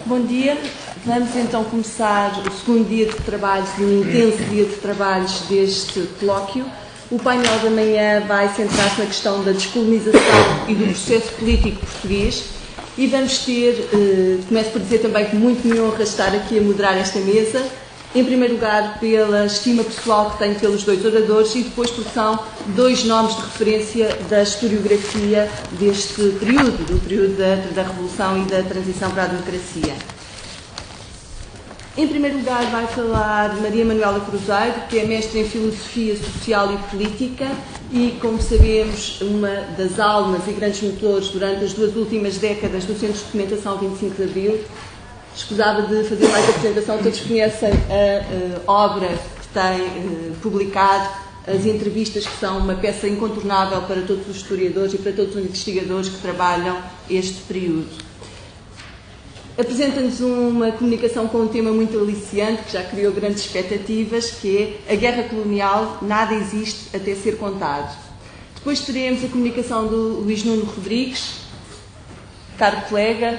Bom dia. Vamos então começar o segundo dia de trabalhos, um intenso dia de trabalhos deste colóquio. O painel da manhã vai centrar-se na questão da descolonização e do processo político português. E vamos ter, começo por dizer também que muito me honra estar aqui a moderar esta mesa, em primeiro lugar pela estima pessoal que tenho pelos dois oradores e depois porque são dois nomes de referência da historiografia deste período, do período da Revolução e da transição para a democracia. Em primeiro lugar vai falar Maria Manuela Cruzeiro, que é mestre em Filosofia Social e Política e, como sabemos, uma das almas e grandes motores durante as duas últimas décadas do Centro de Documentação 25 de Abril. Escusava de fazer mais apresentação, todos conhecem a obra que tem publicado, as entrevistas que são uma peça incontornável para todos os historiadores e para todos os investigadores que trabalham este período. Apresenta-nos uma comunicação com um tema muito aliciante, que já criou grandes expectativas, que é a guerra colonial, nada existe até ser contado. Depois teremos a comunicação do Luís Nuno Rodrigues, caro colega,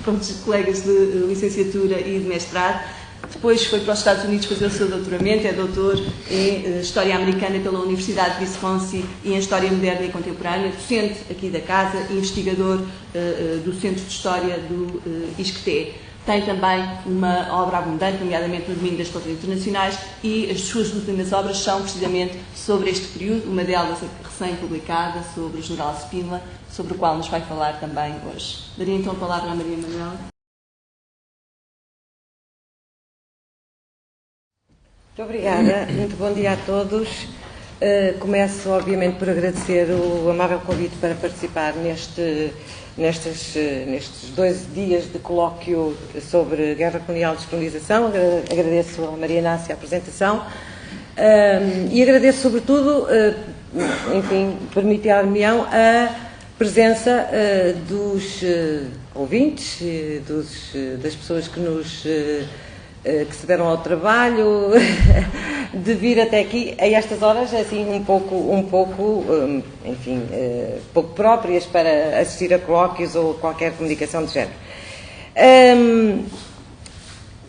fomos colegas de licenciatura e de mestrado. Depois foi para os Estados Unidos fazer o seu doutoramento, é doutor em História Americana pela Universidade de Wisconsin e em História Moderna e Contemporânea, docente aqui da casa, investigador do Centro de História do ISCTE. Tem também uma obra abundante, nomeadamente no domínio das relações internacionais, e as suas últimas obras são precisamente sobre este período, uma delas recém-publicada, sobre o general Spínola, sobre o qual nos vai falar também hoje. Daria então a palavra à Maria Manuela. Muito obrigada, muito bom dia a todos. Começo, obviamente, por agradecer o amável convite para participar nestes 2 dias de colóquio sobre guerra colonial e descolonização. Agradeço a Maria Inácia a apresentação e agradeço, sobretudo, permitir-me-ão a presença dos ouvintes, das pessoas que se deram ao trabalho de vir até aqui a estas horas assim pouco próprias para assistir a colóquios ou qualquer comunicação de género.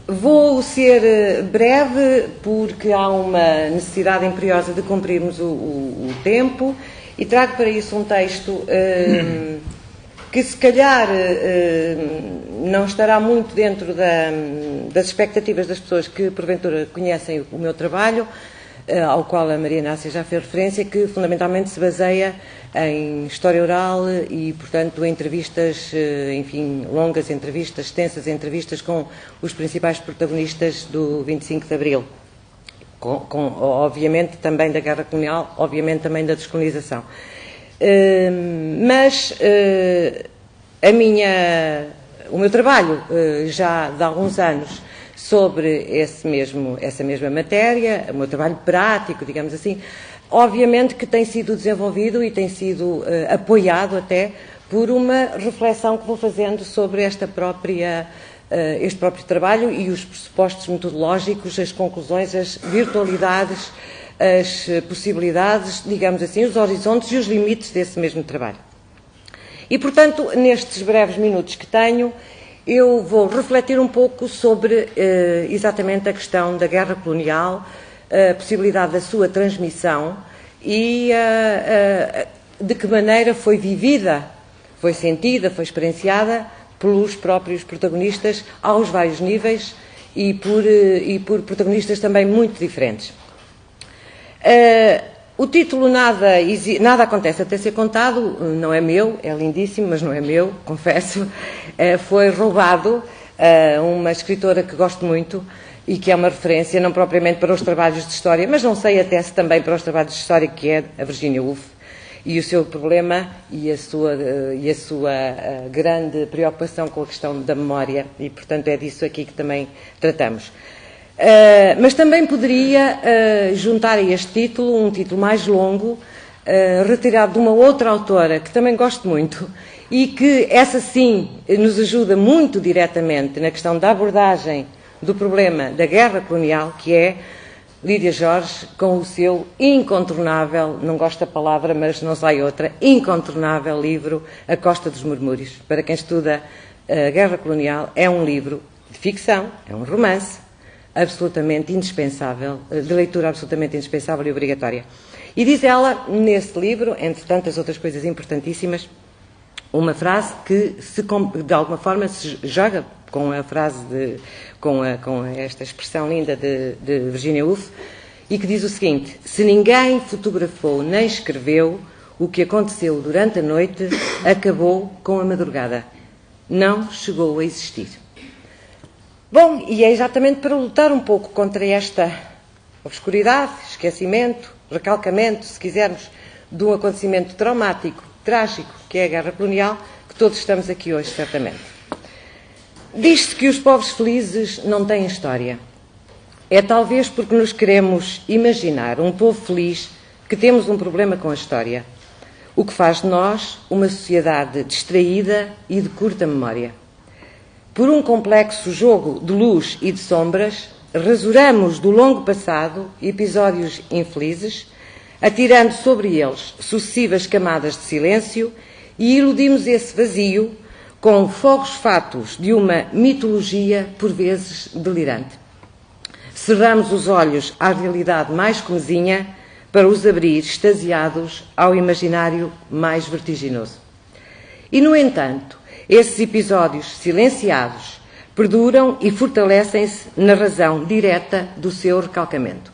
Vou ser breve porque há uma necessidade imperiosa de cumprirmos o tempo e trago para isso um texto que se calhar não estará muito dentro das expectativas das pessoas que porventura conhecem o meu trabalho, ao qual a Maria Inácia já fez referência, que fundamentalmente se baseia em história oral e, portanto, entrevistas, longas entrevistas, extensas entrevistas com os principais protagonistas do 25 de Abril, obviamente também da guerra colonial, obviamente também da descolonização. O meu trabalho já de alguns anos sobre essa mesma matéria, o meu trabalho prático, digamos assim, obviamente que tem sido desenvolvido e tem sido apoiado até por uma reflexão que vou fazendo sobre este próprio trabalho e os pressupostos metodológicos, as conclusões, as virtualidades, as possibilidades, digamos assim, os horizontes e os limites desse mesmo trabalho. E, portanto, nestes breves minutos que tenho, eu vou refletir um pouco sobre exatamente a questão da guerra colonial, a possibilidade da sua transmissão e de que maneira foi vivida, foi sentida, foi experienciada pelos próprios protagonistas aos vários níveis e por protagonistas também muito diferentes. O título Nada Acontece Até Ser Contado não é meu, é lindíssimo, mas não é meu, confesso. Foi roubado a uma escritora que gosto muito e que é uma referência, não propriamente para os trabalhos de história, mas não sei até se também para os trabalhos de história, que é a Virginia Woolf, e o seu problema e a sua grande preocupação com a questão da memória, e, portanto, é disso aqui que também tratamos. Mas também poderia juntar a este título um título mais longo, retirado de uma outra autora que também gosto muito e que essa sim nos ajuda muito diretamente na questão da abordagem do problema da guerra colonial, que é Lídia Jorge, com o seu incontornável, não gosto da palavra, mas não sai outra, incontornável livro A Costa dos Murmúrios. Para quem estuda A Guerra Colonial é um livro de ficção, é um romance absolutamente indispensável, de leitura absolutamente indispensável e obrigatória. E diz ela, nesse livro, entre tantas outras coisas importantíssimas, uma frase que, de alguma forma, se joga com a frase, com esta expressão linda de Virginia Woolf, e que diz o seguinte: se ninguém fotografou nem escreveu, o que aconteceu durante a noite acabou com a madrugada. Não chegou a existir. Bom, e é exatamente para lutar um pouco contra esta obscuridade, esquecimento, recalcamento, se quisermos, de um acontecimento traumático, trágico, que é a Guerra Colonial, que todos estamos aqui hoje, certamente. Diz-se que os povos felizes não têm história. É talvez porque nos queremos imaginar um povo feliz que temos um problema com a história, o que faz de nós uma sociedade distraída e de curta memória. Por um complexo jogo de luz e de sombras, rasuramos do longo passado episódios infelizes, atirando sobre eles sucessivas camadas de silêncio e iludimos esse vazio com fogos fatos de uma mitologia por vezes delirante. Cerramos os olhos à realidade mais comezinha para os abrir extasiados ao imaginário mais vertiginoso. E, no entanto, esses episódios silenciados perduram e fortalecem-se na razão direta do seu recalcamento.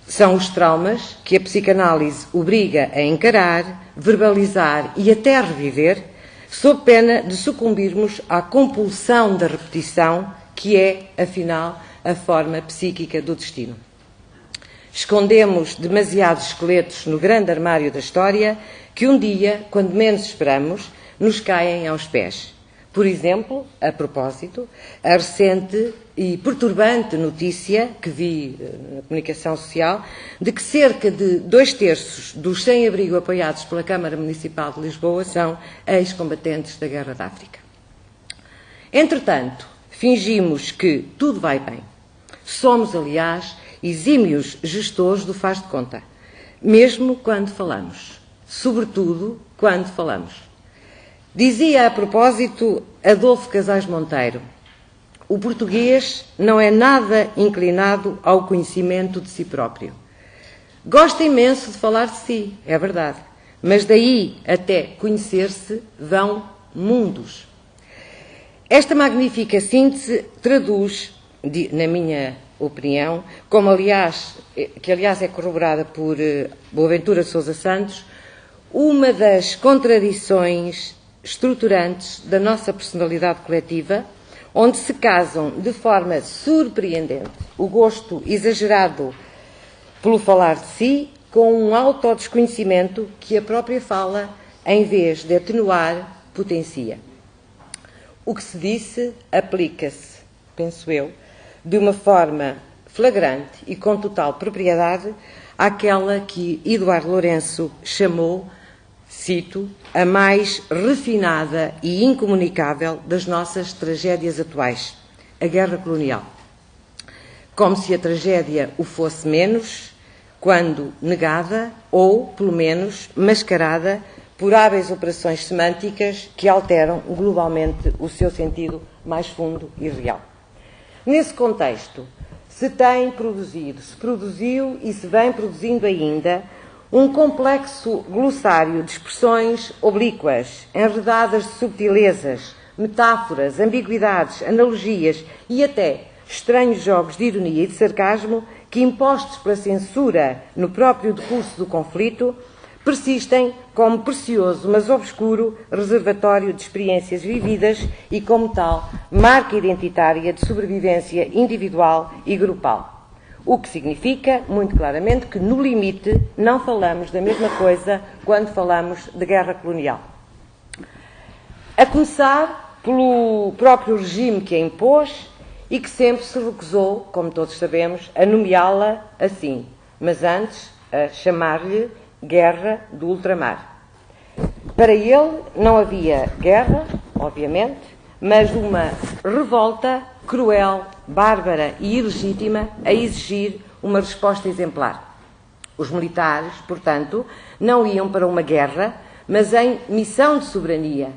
São os traumas que a psicanálise obriga a encarar, verbalizar e até reviver, sob pena de sucumbirmos à compulsão da repetição, que é, afinal, a forma psíquica do destino. Escondemos demasiados esqueletos no grande armário da história que um dia, quando menos esperamos, nos caem aos pés. Por exemplo, a propósito, a recente e perturbante notícia que vi na comunicação social de que cerca de 2/3 dos sem-abrigo apoiados pela Câmara Municipal de Lisboa são ex-combatentes da Guerra da África. Entretanto, fingimos que tudo vai bem. Somos, aliás, exímios gestores do faz de conta, mesmo quando falamos, sobretudo quando falamos. Dizia a propósito Adolfo Casais Monteiro: o português não é nada inclinado ao conhecimento de si próprio. Gosta imenso de falar de si, é verdade, mas daí até conhecer-se vão mundos. Esta magnífica síntese traduz, na minha opinião, que aliás é corroborada por Boaventura de Sousa Santos, uma das contradições estruturantes da nossa personalidade coletiva, onde se casam de forma surpreendente o gosto exagerado pelo falar de si com um autodesconhecimento que a própria fala, em vez de atenuar, potencia. O que se disse aplica-se, penso eu, de uma forma flagrante e com total propriedade àquela que Eduardo Lourenço chamou, cito, a mais refinada e incomunicável das nossas tragédias atuais, a Guerra Colonial. Como se a tragédia o fosse menos, quando negada ou, pelo menos, mascarada por hábeis operações semânticas que alteram globalmente o seu sentido mais fundo e real. Nesse contexto, se produziu e se vem produzindo ainda um complexo glossário de expressões oblíquas, enredadas de subtilezas, metáforas, ambiguidades, analogias e até estranhos jogos de ironia e de sarcasmo que, impostos pela censura no próprio decurso do conflito, persistem como precioso, mas obscuro, reservatório de experiências vividas e, como tal, marca identitária de sobrevivência individual e grupal. O que significa, muito claramente, que, no limite, não falamos da mesma coisa quando falamos de guerra colonial. A começar pelo próprio regime que a impôs e que sempre se recusou, como todos sabemos, a nomeá-la assim, mas antes a chamar-lhe Guerra do Ultramar. Para ele não havia guerra, obviamente, mas uma revolta cruel, bárbara e ilegítima a exigir uma resposta exemplar. Os militares, portanto, não iam para uma guerra, mas em missão de soberania,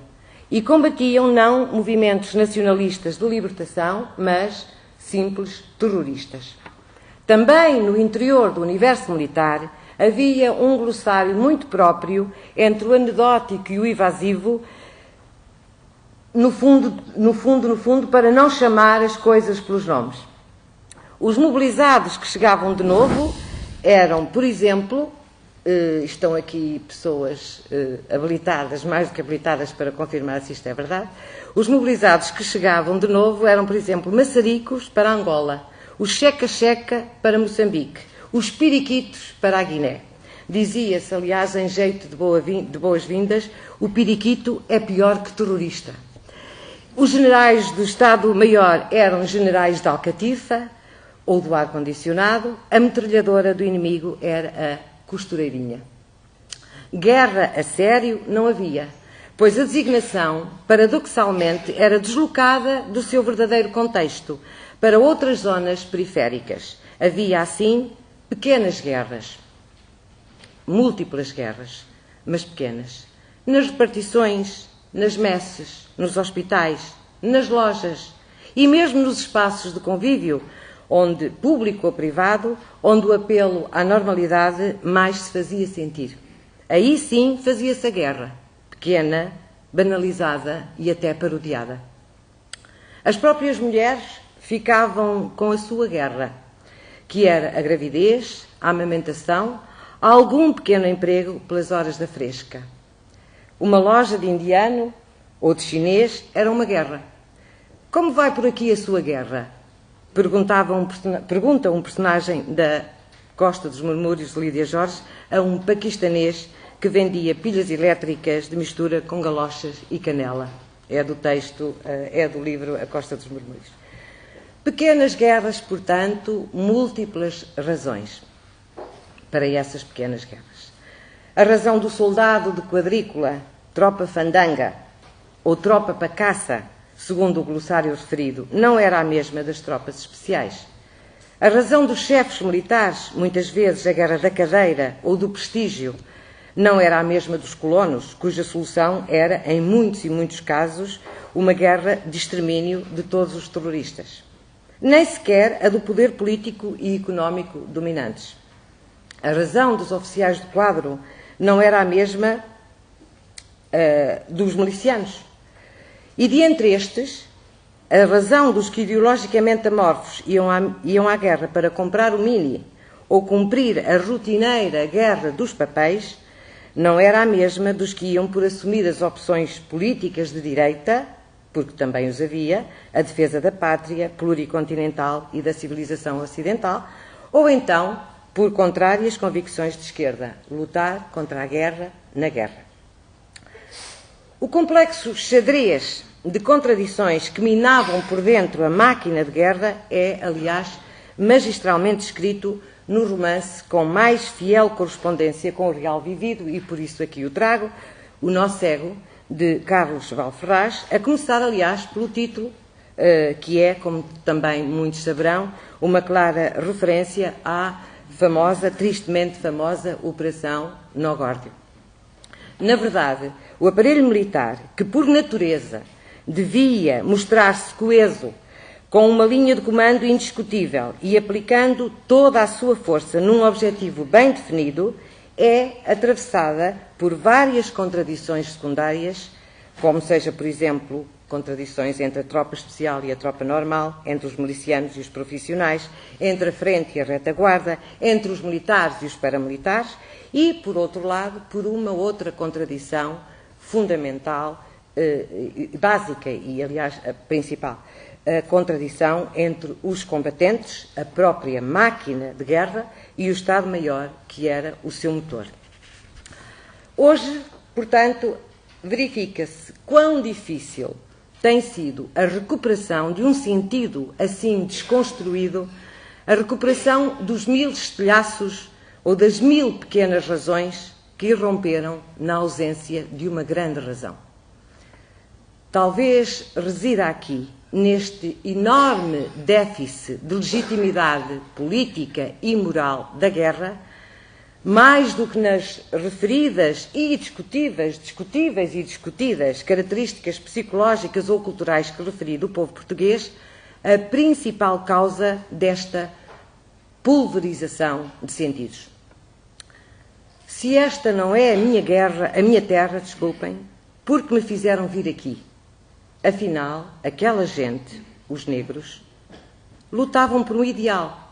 e combatiam não movimentos nacionalistas de libertação, mas simples terroristas. Também no interior do universo militar havia um glossário muito próprio entre o anedótico e o evasivo, no fundo, para não chamar as coisas pelos nomes. Os mobilizados que chegavam de novo eram, por exemplo, estão aqui pessoas habilitadas, mais do que habilitadas para confirmar se isto é verdade, os mobilizados que chegavam de novo eram, por exemplo, maçaricos para Angola, os checa-checa para Moçambique, os piriquitos para a Guiné. Dizia-se, aliás, em jeito de boas-vindas, o piriquito é pior que terrorista. Os generais do Estado-Maior eram generais de alcatifa ou do ar-condicionado, a metralhadora do inimigo era a costureirinha. Guerra a sério não havia, pois a designação, paradoxalmente, era deslocada do seu verdadeiro contexto para outras zonas periféricas. Havia, assim, pequenas guerras, múltiplas guerras, mas pequenas, nas repartições, nas messes, nos hospitais, nas lojas e mesmo nos espaços de convívio, onde, público ou privado, onde o apelo à normalidade mais se fazia sentir. Aí sim fazia-se a guerra, pequena, banalizada e até parodiada. As próprias mulheres ficavam com a sua guerra, que era a gravidez, a amamentação, algum pequeno emprego pelas horas da fresca. Uma loja de indiano ou de chinês era uma guerra. Como vai por aqui a sua guerra? Pergunta um personagem da Costa dos Murmúrios de Lídia Jorge a um paquistanês que vendia pilhas elétricas de mistura com galochas e canela. É do texto, é do livro A Costa dos Murmúrios. Pequenas guerras, portanto, múltiplas razões para essas pequenas guerras. A razão do soldado de quadrícula, tropa fandanga ou tropa pacaça, segundo o glossário referido, não era a mesma das tropas especiais. A razão dos chefes militares, muitas vezes a guerra da cadeira ou do prestígio, não era a mesma dos colonos, cuja solução era, em muitos e muitos casos, uma guerra de extermínio de todos os terroristas. Nem sequer a do poder político e económico dominantes. A razão dos oficiais do quadro não era a mesma dos milicianos. E de entre estes, a razão dos que ideologicamente amorfos iam à guerra para comprar o mini ou cumprir a rotineira guerra dos papéis não era a mesma dos que iam por assumidas opções políticas de direita, porque também os havia, a defesa da pátria pluricontinental e da civilização ocidental, ou então por contrárias convicções de esquerda, lutar contra a guerra na guerra. O complexo xadrez de contradições que minavam por dentro a máquina de guerra é, aliás, magistralmente escrito no romance com mais fiel correspondência com o real vivido, e por isso aqui o trago, O Nó Cego, de Carlos Valferraz, a começar, aliás, pelo título, que é, como também muitos saberão, uma clara referência à famosa, tristemente famosa, Operação Nó Górdio. Na verdade, o aparelho militar, que por natureza devia mostrar-se coeso, com uma linha de comando indiscutível e aplicando toda a sua força num objetivo bem definido, é atravessada por várias contradições secundárias, como seja, por exemplo, contradições entre a tropa especial e a tropa normal, entre os milicianos e os profissionais, entre a frente e a retaguarda, entre os militares e os paramilitares, e, por outro lado, por uma outra contradição fundamental, básica e, aliás, a principal, a contradição entre os combatentes, a própria máquina de guerra e o Estado-Maior, que era o seu motor. Hoje, portanto, verifica-se quão difícil tem sido a recuperação de um sentido assim desconstruído, a recuperação dos 1000 estilhaços ou das 1000 pequenas razões que irromperam na ausência de uma grande razão. Talvez resida aqui, neste enorme déficit de legitimidade política e moral da guerra, mais do que nas referidas e discutíveis características psicológicas ou culturais que referi do povo português, a principal causa desta pulverização de sentidos. Se esta não é a minha terra, porque me fizeram vir aqui? Afinal, aquela gente, os negros, lutavam por um ideal.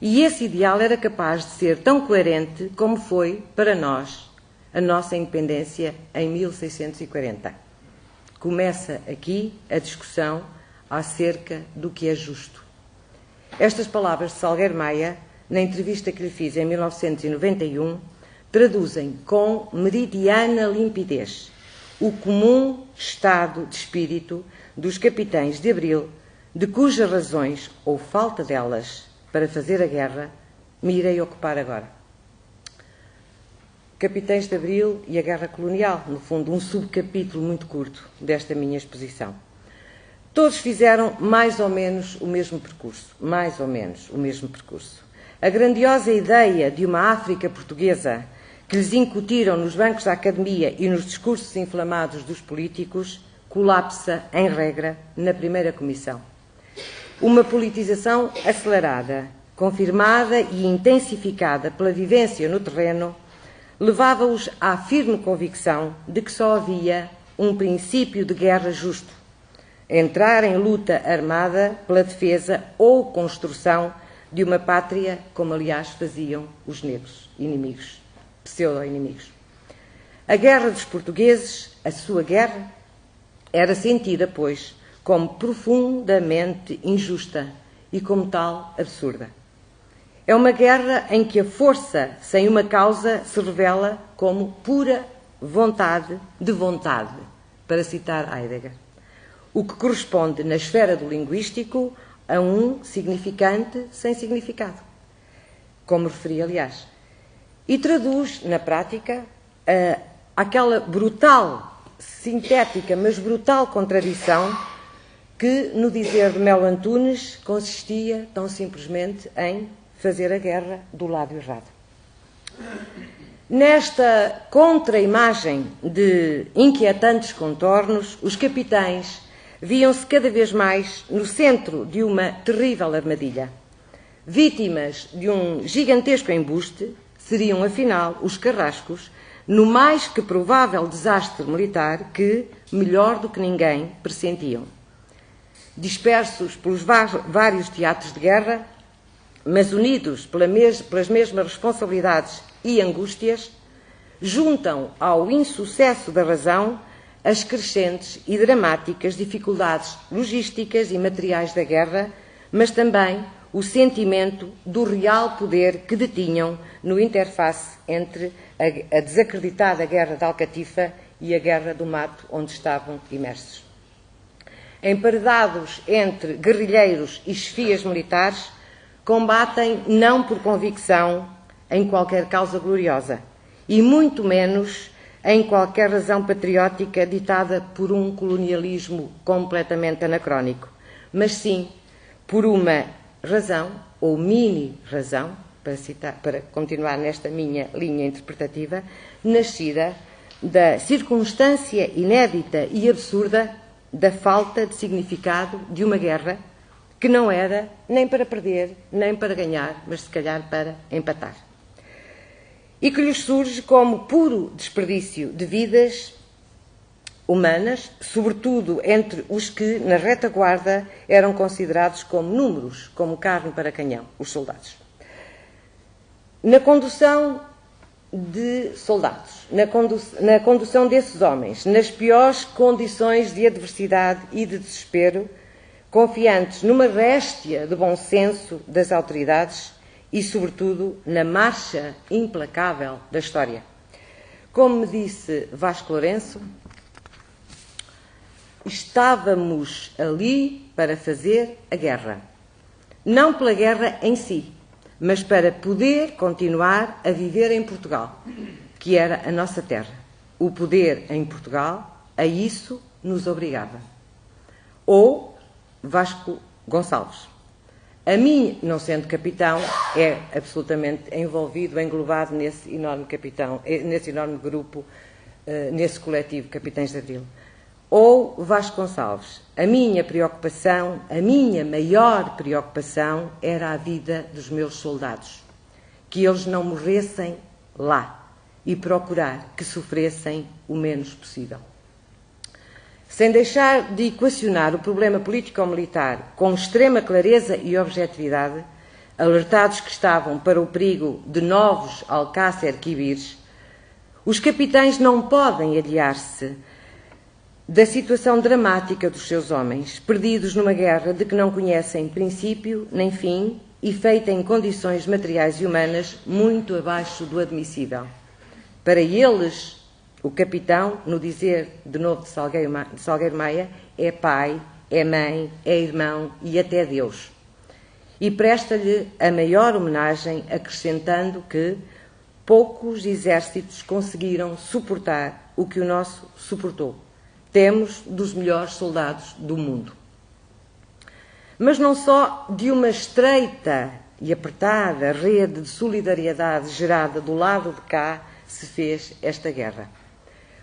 E esse ideal era capaz de ser tão coerente como foi, para nós, a nossa independência em 1640. Começa aqui a discussão acerca do que é justo. Estas palavras de Salgueiro Maia, na entrevista que lhe fiz em 1991, traduzem com meridiana limpidez o comum estado de espírito dos capitães de Abril, de cujas razões, ou falta delas, para fazer a guerra, me irei ocupar agora. Capitães de Abril e a Guerra Colonial, no fundo, um subcapítulo muito curto desta minha exposição. Todos fizeram mais ou menos o mesmo percurso, A grandiosa ideia de uma África portuguesa que lhes incutiram nos bancos da academia e nos discursos inflamados dos políticos colapsa, em regra, na primeira comissão. Uma politização acelerada, confirmada e intensificada pela vivência no terreno, levava-os à firme convicção de que só havia um princípio de guerra justo: entrar em luta armada pela defesa ou construção de uma pátria, como aliás faziam os negros inimigos, pseudo-inimigos. A guerra dos portugueses, a sua guerra, era sentida, pois, como profundamente injusta e, como tal, absurda. É uma guerra em que a força sem uma causa se revela como pura vontade de vontade, para citar Heidegger, o que corresponde, na esfera do linguístico, a um significante sem significado, como referi, aliás, e traduz, na prática, aquela brutal, sintética, mas brutal contradição que, no dizer de Melo Antunes, consistia tão simplesmente em fazer a guerra do lado errado. Nesta contra-imagem de inquietantes contornos, os capitães viam-se cada vez mais no centro de uma terrível armadilha. Vítimas de um gigantesco embuste, seriam, afinal, os carrascos, no mais que provável desastre militar que, melhor do que ninguém, pressentiam. Dispersos pelos vários teatros de guerra, mas unidos pelas mesmas responsabilidades e angústias, juntam ao insucesso da razão as crescentes e dramáticas dificuldades logísticas e materiais da guerra, mas também o sentimento do real poder que detinham no interface entre a desacreditada guerra de Alcatifa e a guerra do mato onde estavam imersos. Emparedados entre guerrilheiros e chefias militares, combatem não por convicção em qualquer causa gloriosa, e muito menos em qualquer razão patriótica ditada por um colonialismo completamente anacrónico, mas sim por uma razão, ou mini-razão, para continuar nesta minha linha interpretativa, nascida da circunstância inédita e absurda da falta de significado de uma guerra que não era nem para perder, nem para ganhar, mas se calhar para empatar. E que lhes surge como puro desperdício de vidas humanas, sobretudo entre os que, na retaguarda, eram considerados como números, como carne para canhão, os soldados. Na condução de soldados, na condução desses homens, nas piores condições de adversidade e de desespero, confiantes numa réstia de bom senso das autoridades e, sobretudo, na marcha implacável da história. Como me disse Vasco Lourenço, estávamos ali para fazer a guerra. Não pela guerra em si, mas para poder continuar a viver em Portugal, que era a nossa terra. O poder em Portugal a isso nos obrigava. Ou Vasco Gonçalves. A mim, não sendo capitão, é absolutamente envolvido, englobado nesse enorme capitão, nesse enorme grupo, nesse coletivo Capitães de Abril. Ou Vasconcelos. A minha preocupação, a minha maior preocupação era a vida dos meus soldados. Que eles não morressem lá e procurar que sofressem o menos possível. Sem deixar de equacionar o problema político-militar com extrema clareza e objetividade, alertados que estavam para o perigo de novos Alcácer Quibires, os capitães não podem aliar-se da situação dramática dos seus homens, perdidos numa guerra de que não conhecem princípio nem fim e feita em condições materiais e humanas muito abaixo do admissível. Para eles, o capitão, no dizer de novo de Salgueiro Maia, é pai, é mãe, é irmão e até Deus. E presta-lhe a maior homenagem, acrescentando que poucos exércitos conseguiram suportar o que o nosso suportou. Temos dos melhores soldados do mundo. Mas não só de uma estreita e apertada rede de solidariedade gerada do lado de cá se fez esta guerra.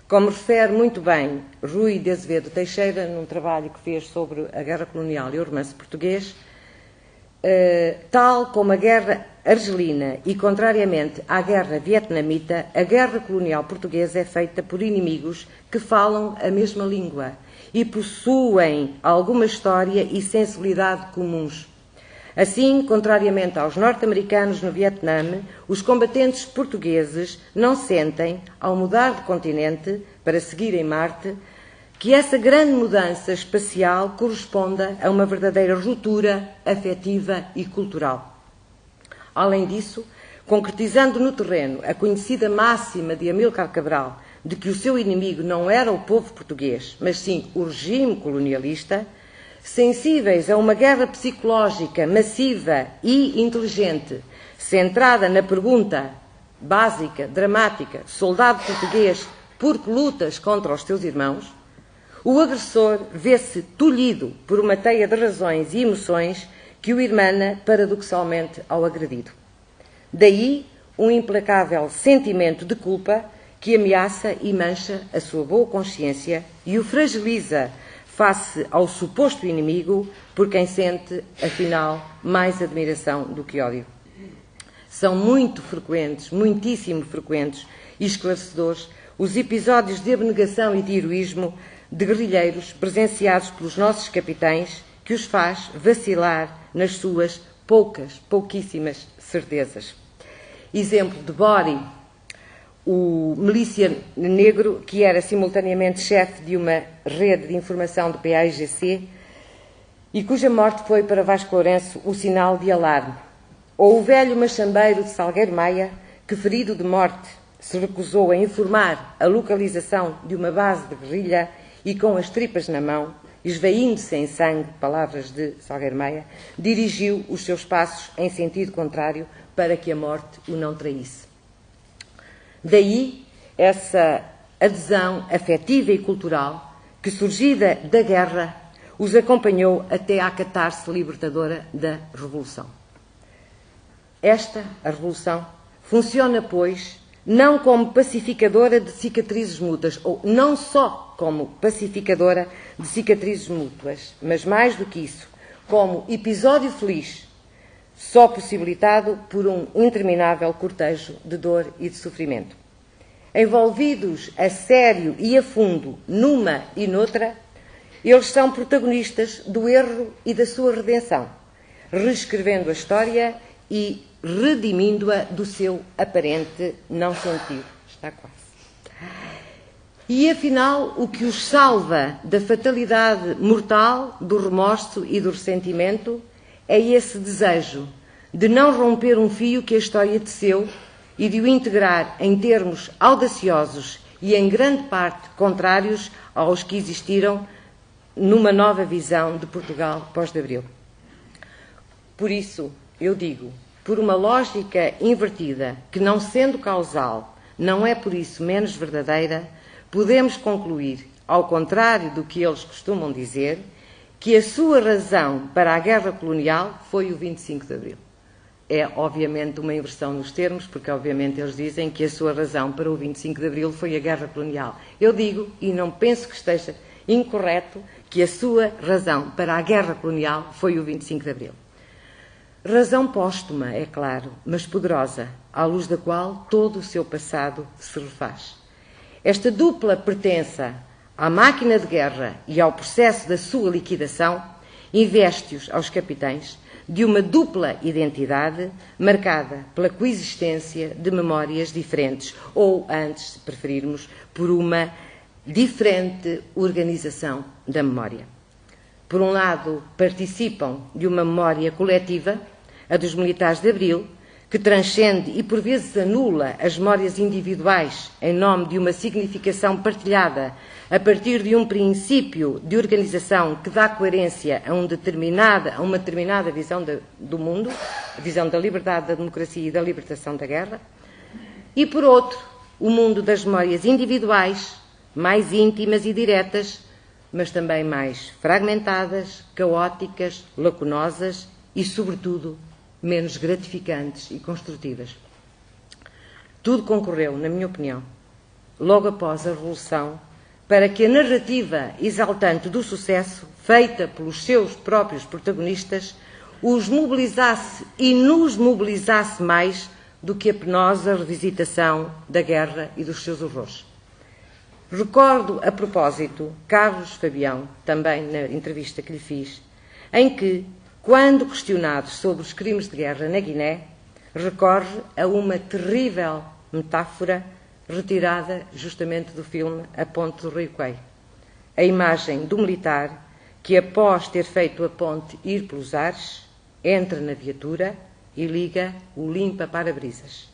Como refere muito bem Rui de Azevedo Teixeira, num trabalho que fez sobre a guerra colonial e o romance português, tal como a guerra argelina e, contrariamente à guerra vietnamita, a guerra colonial portuguesa é feita por inimigos que falam a mesma língua e possuem alguma história e sensibilidade comuns. Assim, contrariamente aos norte-americanos no Vietnã, os combatentes portugueses não sentem, ao mudar de continente para seguir em Marte, que essa grande mudança espacial corresponda a uma verdadeira ruptura afetiva e cultural. Além disso, concretizando no terreno a conhecida máxima de Amílcar Cabral de que o seu inimigo não era o povo português, mas sim o regime colonialista, sensíveis a uma guerra psicológica massiva e inteligente, centrada na pergunta básica, dramática, soldado português, por que lutas contra os teus irmãos? O agressor vê-se tolhido por uma teia de razões e emoções que o irmana paradoxalmente ao agredido. Daí um implacável sentimento de culpa que ameaça e mancha a sua boa consciência e o fragiliza face ao suposto inimigo por quem sente, afinal, mais admiração do que ódio. São muito frequentes, muitíssimo frequentes e esclarecedores os episódios de abnegação e de heroísmo de guerrilheiros presenciados pelos nossos capitães que os faz vacilar nas suas pouquíssimas certezas. Exemplo de Bori, o milícia negro que era simultaneamente chefe de uma rede de informação do PAIGC e cuja morte foi para Vasco Lourenço o sinal de alarme. Ou o velho machambeiro de Salgueiro Maia que, ferido de morte, se recusou a informar a localização de uma base de guerrilha e com as tripas na mão, esvaindo-se em sangue, palavras de Salgueiro Maia, dirigiu os seus passos em sentido contrário para que a morte o não traísse. Daí essa adesão afetiva e cultural que, surgida da guerra, os acompanhou até à catarse libertadora da Revolução. Esta, a Revolução, funciona, pois, não como pacificadora de cicatrizes mútuas, ou não só como pacificadora de cicatrizes mútuas, mas mais do que isso, como episódio feliz, só possibilitado por um interminável cortejo de dor e de sofrimento. Envolvidos a sério e a fundo numa e noutra, eles são protagonistas do erro e da sua redenção, reescrevendo a história e redimindo-a do seu aparente não sentido. Está quase. E, afinal, o que os salva da fatalidade mortal, do remorso e do ressentimento é esse desejo de não romper um fio que a história teceu e de o integrar em termos audaciosos e, em grande parte, contrários aos que existiram numa nova visão de Portugal pós-de-Abril. Por isso, eu digo, por uma lógica invertida, que não sendo causal, não é por isso menos verdadeira, podemos concluir, ao contrário do que eles costumam dizer, que a sua razão para a guerra colonial foi o 25 de Abril. É, obviamente, uma inversão nos termos, porque, obviamente, eles dizem que a sua razão para o 25 de Abril foi a guerra colonial. Eu digo, e não penso que esteja incorreto, que a sua razão para a guerra colonial foi o 25 de Abril. Razão póstuma, é claro, mas poderosa, à luz da qual todo o seu passado se refaz. Esta dupla pertença à máquina de guerra e ao processo da sua liquidação investe-os aos capitães de uma dupla identidade marcada pela coexistência de memórias diferentes, ou, antes, se preferirmos, por uma diferente organização da memória. Por um lado, participam de uma memória coletiva, a dos militares de Abril, que transcende e por vezes anula as memórias individuais em nome de uma significação partilhada a partir de um princípio de organização que dá coerência a uma determinada visão do mundo, a visão da liberdade, da democracia e da libertação da guerra, e por outro, o mundo das memórias individuais, mais íntimas e diretas, mas também mais fragmentadas, caóticas, lacunosas e, sobretudo, menos gratificantes e construtivas. Tudo concorreu, na minha opinião, logo após a Revolução, para que a narrativa exaltante do sucesso, feita pelos seus próprios protagonistas, os mobilizasse e nos mobilizasse mais do que a penosa revisitação da guerra e dos seus horrores. Recordo, a propósito, Carlos Fabião, também na entrevista que lhe fiz, em que, quando questionado sobre os crimes de guerra na Guiné, recorre a uma terrível metáfora retirada justamente do filme A Ponte do Rio Quai. A imagem do militar que, após ter feito a ponte ir pelos ares, entra na viatura e liga o limpa-para-brisas.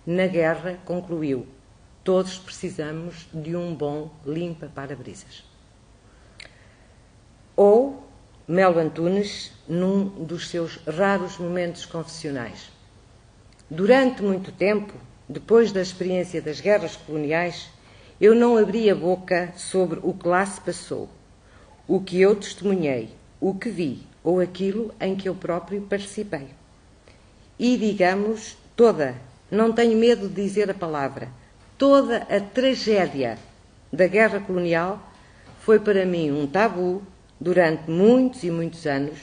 Na guerra, concluiu, todos precisamos de um bom limpa-para-brisas. Ou Melo Antunes, num dos seus raros momentos confessionais. Durante muito tempo, depois da experiência das guerras coloniais, eu não abri a boca sobre o que lá se passou, o que eu testemunhei, o que vi, ou aquilo em que eu próprio participei. E, digamos, não tenho medo de dizer a palavra, toda a tragédia da guerra colonial foi para mim um tabu durante muitos e muitos anos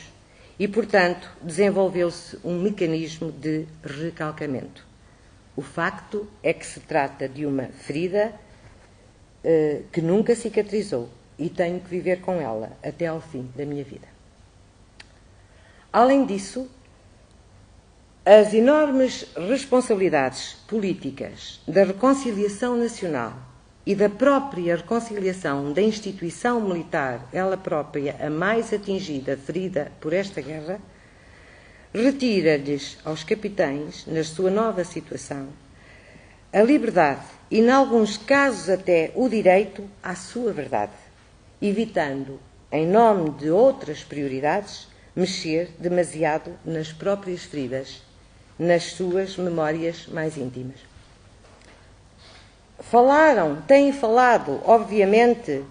e, portanto, desenvolveu-se um mecanismo de recalcamento. O facto é que se trata de uma ferida que nunca cicatrizou e tenho que viver com ela até ao fim da minha vida. Além disso, as enormes responsabilidades políticas da reconciliação nacional e da própria reconciliação da instituição militar, ela própria a mais atingida, ferida por esta guerra, retira-lhes aos capitães, na sua nova situação, a liberdade e, em alguns casos, até o direito à sua verdade, evitando, em nome de outras prioridades, mexer demasiado nas próprias feridas, nas suas memórias mais íntimas. Têm falado, obviamente,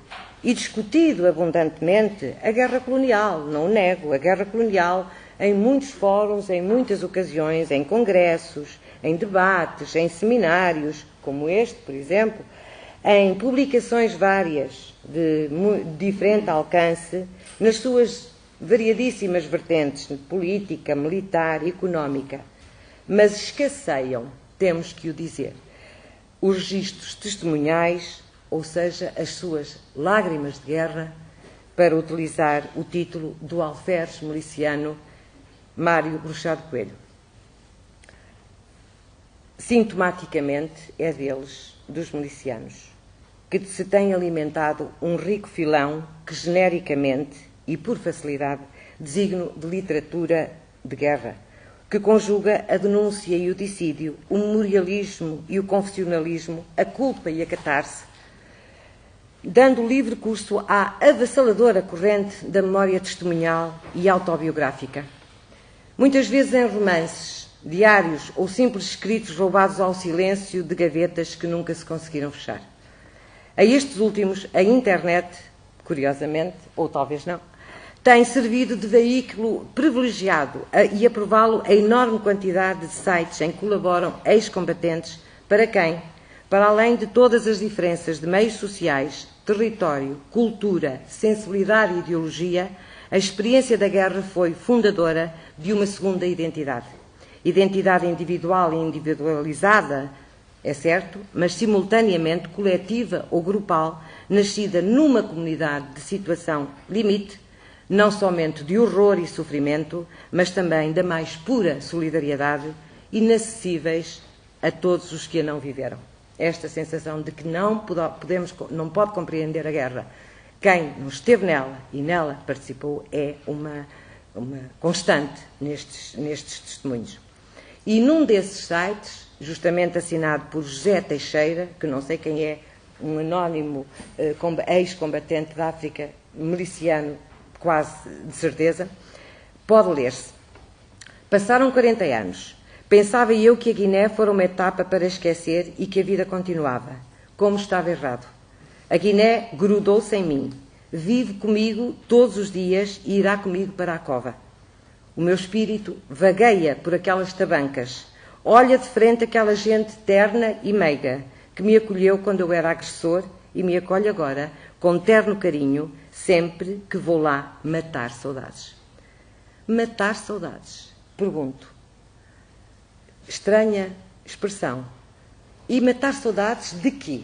e discutido abundantemente a guerra colonial, não o nego, a guerra colonial em muitos fóruns, em muitas ocasiões, em congressos, em debates, em seminários, como este, por exemplo, em publicações várias de diferente alcance, nas suas variadíssimas vertentes, política, militar, económica. Mas escasseiam, temos que o dizer, os registros testemunhais, ou seja, as suas lágrimas de guerra, para utilizar o título do alferes miliciano Mário Bruxado Coelho. Sintomaticamente é deles, dos milicianos, que se tem alimentado um rico filão que genericamente e por facilidade designo de literatura de guerra, que conjuga a denúncia e o dissídio, o memorialismo e o confessionalismo, a culpa e a catarse, dando livre curso à avassaladora corrente da memória testemunhal e autobiográfica. Muitas vezes em romances, diários ou simples escritos roubados ao silêncio de gavetas que nunca se conseguiram fechar. A estes últimos, a internet, curiosamente, ou talvez não, tem servido de veículo privilegiado e aprová-lo a enorme quantidade de sites em que colaboram ex-combatentes para quem, para além de todas as diferenças de meios sociais, território, cultura, sensibilidade e ideologia, a experiência da guerra foi fundadora de uma segunda identidade. Identidade individual e individualizada, é certo, mas simultaneamente coletiva ou grupal, nascida numa comunidade de situação limite, não somente de horror e sofrimento, mas também da mais pura solidariedade, inacessíveis a todos os que a não viveram. Esta sensação de que não pode compreender a guerra quem não esteve nela e nela participou é uma constante nestes testemunhos. E num desses sites, justamente assinado por José Teixeira, que não sei quem é, um anónimo ex-combatente da África, miliciano, quase de certeza, pode ler-se: passaram 40 anos. Pensava eu que a Guiné fora uma etapa para esquecer e que a vida continuava. Como estava errado. A Guiné grudou-se em mim. Vive comigo todos os dias e irá comigo para a cova. O meu espírito vagueia por aquelas tabancas. Olha de frente aquela gente terna e meiga que me acolheu quando eu era agressor e me acolhe agora com terno carinho sempre que vou lá matar saudades. Matar saudades? Pergunto. Estranha expressão. E matar saudades de quê?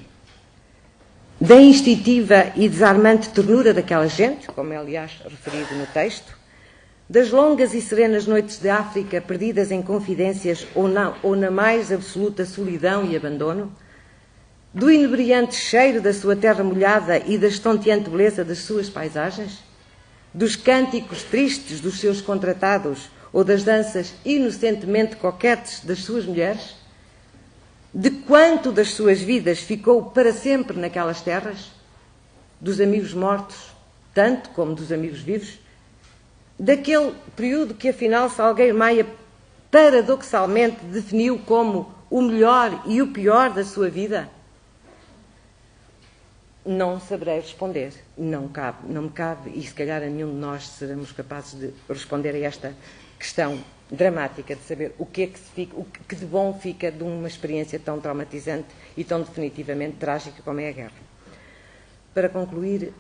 Da instintiva e desarmante ternura daquela gente, como é aliás referido no texto, das longas e serenas noites de África perdidas em confidências ou na mais absoluta solidão e abandono, do inebriante cheiro da sua terra molhada e da estonteante beleza das suas paisagens, dos cânticos tristes dos seus contratados ou das danças inocentemente coquetes das suas mulheres, de quanto das suas vidas ficou para sempre naquelas terras, dos amigos mortos, tanto como dos amigos vivos, daquele período que afinal Salgueiro Maia paradoxalmente definiu como o melhor e o pior da sua vida? Não saberei responder, não me cabe, e se calhar a nenhum de nós seremos capazes de responder a esta questão dramática de saber o que é que se fica, o que de bom fica de uma experiência tão traumatizante e tão definitivamente trágica como é a guerra. Para concluir,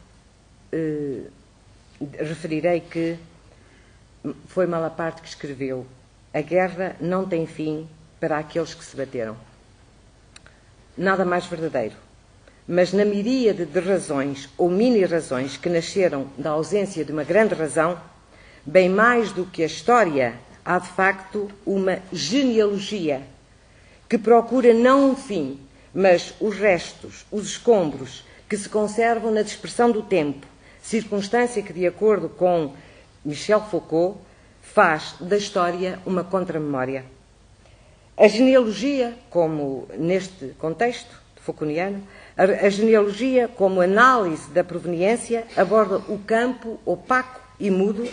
referirei que foi Malaparte que escreveu: a guerra não tem fim para aqueles que se bateram. Nada mais verdadeiro. Mas na miríade de razões ou mini-razões que nasceram da ausência de uma grande razão, bem mais do que a história, há de facto uma genealogia que procura não um fim, mas os restos, os escombros que se conservam na dispersão do tempo, circunstância que, de acordo com Michel Foucault, faz da história uma contramemória. A genealogia, como neste contexto Foucaultiano, a genealogia, como análise da proveniência, aborda o campo opaco e mudo,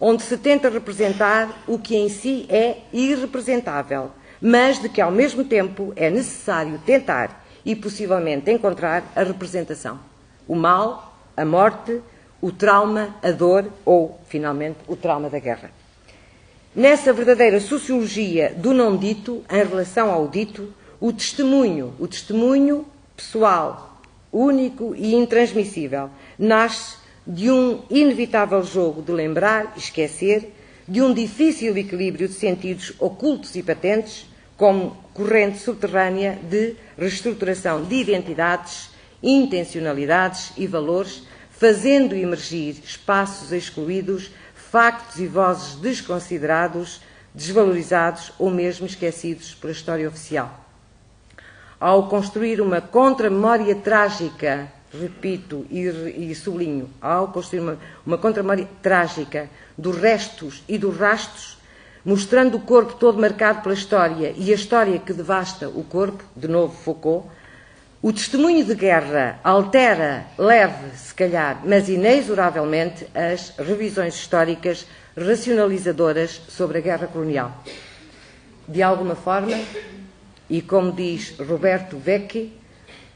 onde se tenta representar o que em si é irrepresentável, mas de que ao mesmo tempo é necessário tentar e possivelmente encontrar a representação. O mal, a morte, o trauma, a dor ou, finalmente, o trauma da guerra. Nessa verdadeira sociologia do não dito, em relação ao dito, o testemunho pessoal, único e intransmissível, nasce de um inevitável jogo de lembrar e esquecer, de um difícil equilíbrio de sentidos ocultos e patentes, como corrente subterrânea de reestruturação de identidades, intencionalidades e valores, fazendo emergir espaços excluídos, factos e vozes desconsiderados, desvalorizados ou mesmo esquecidos pela história oficial. Ao construir uma contramemória trágica, repito e sublinho, ao construir uma contramemória trágica dos restos e dos rastros, mostrando o corpo todo marcado pela história e a história que devasta o corpo, de novo Foucault, o testemunho de guerra altera, leve, se calhar, mas inexoravelmente, as revisões históricas racionalizadoras sobre a guerra colonial. De alguma forma, e como diz Roberto Vecchi,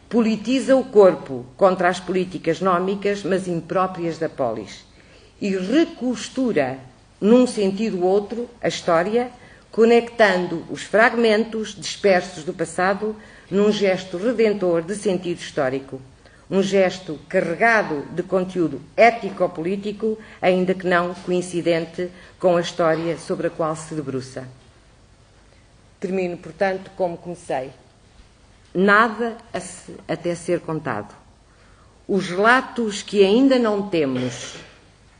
politiza o corpo contra as políticas nómicas, mas impróprias da polis. e recostura, num sentido ou outro, a história, conectando os fragmentos dispersos do passado num gesto redentor de sentido histórico. Um gesto carregado de conteúdo ético-político, ainda que não coincidente com a história sobre a qual se debruça. Termino, portanto, como comecei. Nada até ser contado. Os relatos que ainda não temos,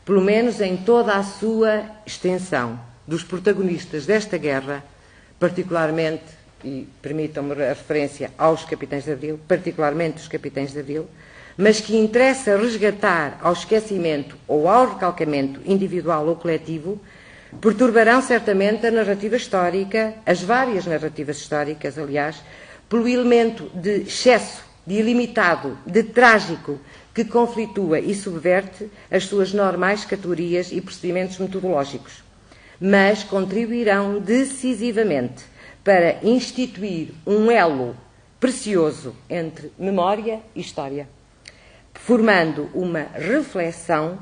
pelo menos em toda a sua extensão, dos protagonistas desta guerra, particularmente, e permitam-me a referência aos Capitães de Abril, particularmente os Capitães de Abril, mas que interessa resgatar ao esquecimento ou ao recalcamento individual ou coletivo, perturbarão certamente a narrativa histórica, as várias narrativas históricas, aliás, pelo elemento de excesso, de ilimitado, de trágico, que conflitua e subverte as suas normais categorias e procedimentos metodológicos, mas contribuirão decisivamente para instituir um elo precioso entre memória e história, formando uma reflexão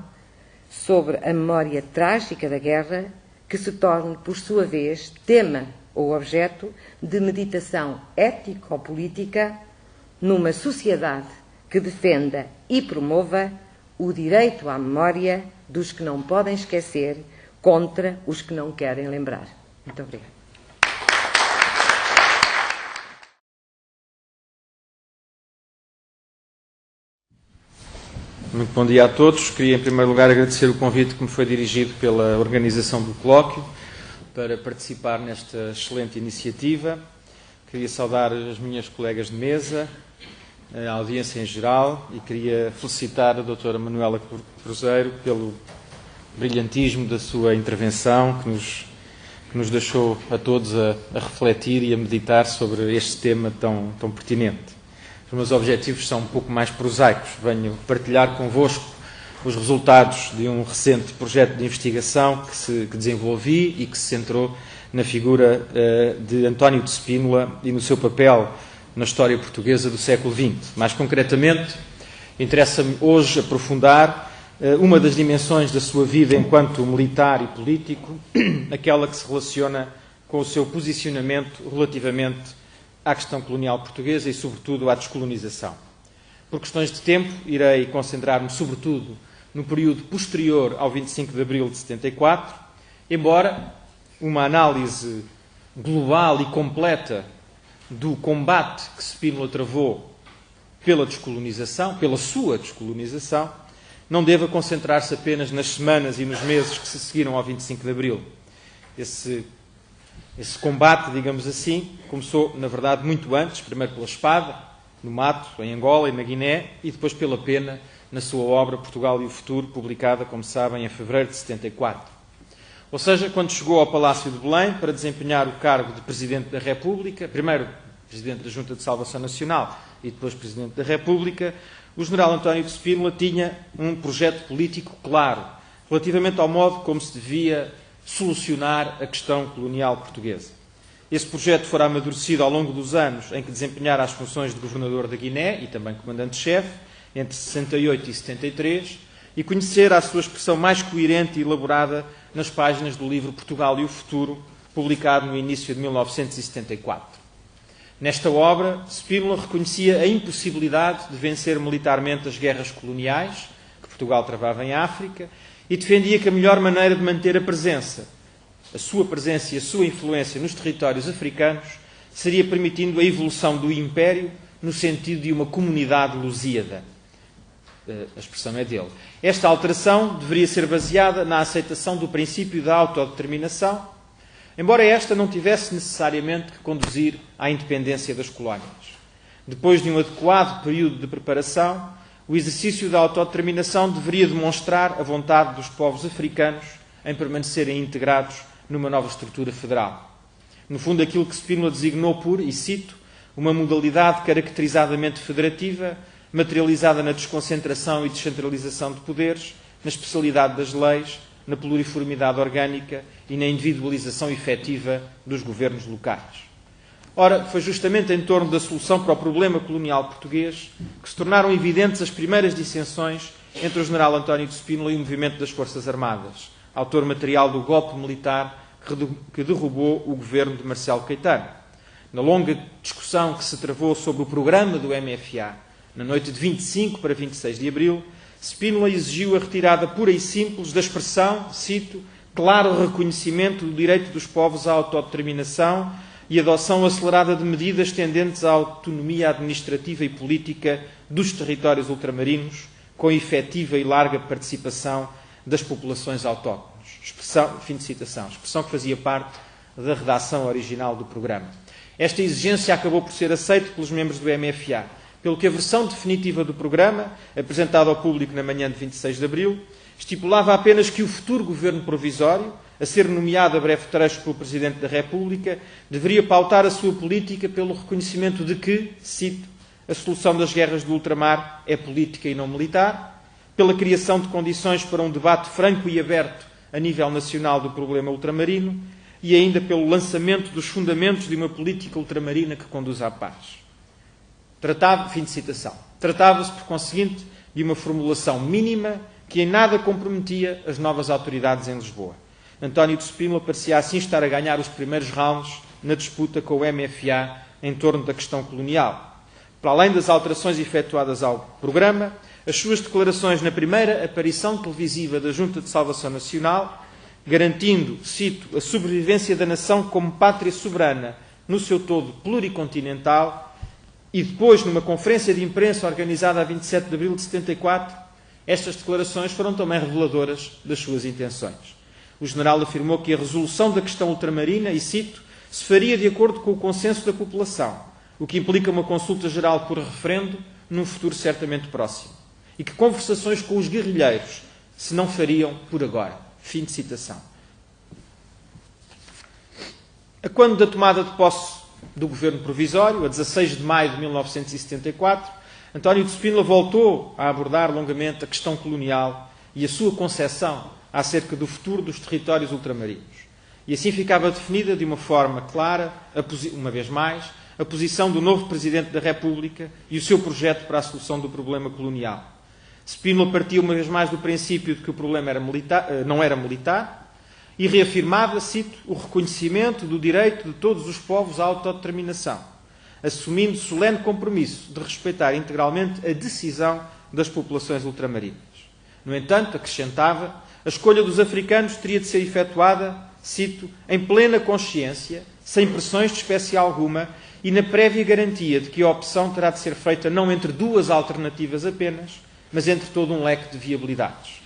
sobre a memória trágica da guerra, que se torne, por sua vez, tema ou objeto de meditação ético-política numa sociedade que defenda e promova o direito à memória dos que não podem esquecer contra os que não querem lembrar. Muito obrigada. Muito bom dia a todos. Queria, em primeiro lugar, agradecer o convite que me foi dirigido pela organização do colóquio para participar nesta excelente iniciativa. Queria saudar as minhas colegas de mesa, a audiência em geral, e queria felicitar a doutora Manuela Cruzeiro pelo brilhantismo da sua intervenção, que nos deixou a todos a refletir e a meditar sobre este tema tão pertinente. Os meus objetivos são um pouco mais prosaicos. Venho partilhar convosco os resultados de um recente projeto de investigação que desenvolvi e que se centrou na figura de António de Spínola e no seu papel na história portuguesa do século XX. Mais concretamente, interessa-me hoje aprofundar uma das dimensões da sua vida enquanto militar e político, aquela que se relaciona com o seu posicionamento relativamente à questão colonial portuguesa e, sobretudo, à descolonização. Por questões de tempo, irei concentrar-me, sobretudo, no período posterior ao 25 de abril de 74, embora uma análise global e completa do combate que Spínola travou pela descolonização, pela sua descolonização, não deva concentrar-se apenas nas semanas e nos meses que se seguiram ao 25 de abril. Esse combate, digamos assim, começou, na verdade, muito antes, primeiro pela espada, no mato, em Angola e na Guiné, e depois pela pena, na sua obra Portugal e o Futuro, publicada, como sabem, em fevereiro de 74. Ou seja, quando chegou ao Palácio de Belém para desempenhar o cargo de Presidente da República, primeiro Presidente da Junta de Salvação Nacional e depois Presidente da República, o general António de Spínola tinha um projeto político claro, relativamente ao modo como se devia solucionar a questão colonial portuguesa. Esse projeto fora amadurecido ao longo dos anos em que desempenhara as funções de governador da Guiné e também comandante-chefe, entre 68 e 73, e conhecera a sua expressão mais coerente e elaborada nas páginas do livro Portugal e o Futuro, publicado no início de 1974. Nesta obra, Spínola reconhecia a impossibilidade de vencer militarmente as guerras coloniais que Portugal travava em África e defendia que a melhor maneira de manter a sua presença e a sua influência nos territórios africanos seria permitindo a evolução do Império no sentido de uma comunidade lusíada. A expressão é dele. Esta alteração deveria ser baseada na aceitação do princípio da autodeterminação, embora esta não tivesse necessariamente que conduzir à independência das colónias. Depois de um adequado período de preparação, o exercício da autodeterminação deveria demonstrar a vontade dos povos africanos em permanecerem integrados numa nova estrutura federal. No fundo, aquilo que Spínola designou por, e cito, uma modalidade caracterizadamente federativa, materializada na desconcentração e descentralização de poderes, na especialidade das leis, na pluriformidade orgânica e na individualização efetiva dos governos locais. Ora, foi justamente em torno da solução para o problema colonial português que se tornaram evidentes as primeiras dissensões entre o general António de Spínola e o movimento das Forças Armadas, autor material do golpe militar que derrubou o governo de Marcelo Caetano. Na longa discussão que se travou sobre o programa do MFA, na noite de 25 para 26 de abril, Spínola exigiu a retirada pura e simples da expressão, cito, claro reconhecimento do direito dos povos à autodeterminação e adoção acelerada de medidas tendentes à autonomia administrativa e política dos territórios ultramarinos, com efetiva e larga participação das populações autóctones. Expressão, fim de citação, expressão que fazia parte da redação original do programa. Esta exigência acabou por ser aceita pelos membros do MFA, pelo que a versão definitiva do programa, apresentada ao público na manhã de 26 de abril, estipulava apenas que o futuro governo provisório, a ser nomeado a breve trecho pelo Presidente da República, deveria pautar a sua política pelo reconhecimento de que, cito, a solução das guerras do ultramar é política e não militar, pela criação de condições para um debate franco e aberto a nível nacional do problema ultramarino e ainda pelo lançamento dos fundamentos de uma política ultramarina que conduz à paz. Fim de citação. Tratava-se, por conseguinte, de uma formulação mínima que em nada comprometia as novas autoridades em Lisboa. António de Spínola parecia assim estar a ganhar os primeiros rounds na disputa com o MFA em torno da questão colonial. Para além das alterações efetuadas ao programa, as suas declarações na primeira aparição televisiva da Junta de Salvação Nacional, garantindo, cito, a sobrevivência da nação como pátria soberana no seu todo pluricontinental, e depois, numa conferência de imprensa organizada a 27 de abril de 74, estas declarações foram também reveladoras das suas intenções. O general afirmou que a resolução da questão ultramarina, e cito, se faria de acordo com o consenso da população, o que implica uma consulta geral por referendo num futuro certamente próximo, e que conversações com os guerrilheiros se não fariam por agora. Fim de citação. A quando da tomada de posse do governo provisório, a 16 de maio de 1974, António de Spínola voltou a abordar longamente a questão colonial e a sua concepção acerca do futuro dos territórios ultramarinos. E assim ficava definida de uma forma clara, uma vez mais, a posição do novo Presidente da República e o seu projeto para a solução do problema colonial. Spínola partiu uma vez mais do princípio de que o problema não era militar e reafirmava, cito, o reconhecimento do direito de todos os povos à autodeterminação, assumindo solene compromisso de respeitar integralmente a decisão das populações ultramarinas. No entanto, acrescentava, a escolha dos africanos teria de ser efetuada, cito, em plena consciência, sem pressões de espécie alguma e na prévia garantia de que a opção terá de ser feita não entre duas alternativas apenas, mas entre todo um leque de viabilidades.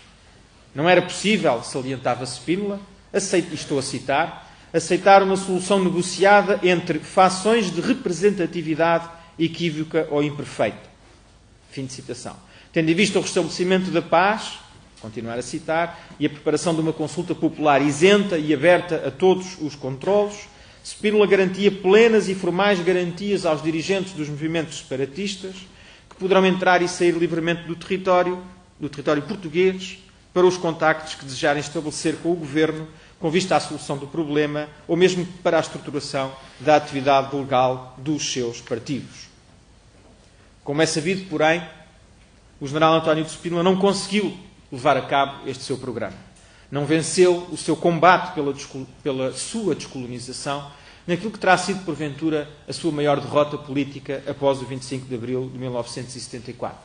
Não era possível, salientava Spínola, estou a citar, aceitar uma solução negociada entre fações de representatividade equívoca ou imperfeita. Fim de citação. Tendo em vista o restabelecimento da paz, continuar a citar, e a preparação de uma consulta popular isenta e aberta a todos os controlos, Spínola garantia plenas e formais garantias aos dirigentes dos movimentos separatistas que poderão entrar e sair livremente do território português para os contactos que desejarem estabelecer com o Governo com vista à solução do problema ou mesmo para a estruturação da atividade legal dos seus partidos. Como é sabido, porém, o general António de Spínola não conseguiu levar a cabo este seu programa. Não venceu o seu combate pela sua descolonização naquilo que terá sido, porventura, a sua maior derrota política após o 25 de abril de 1974.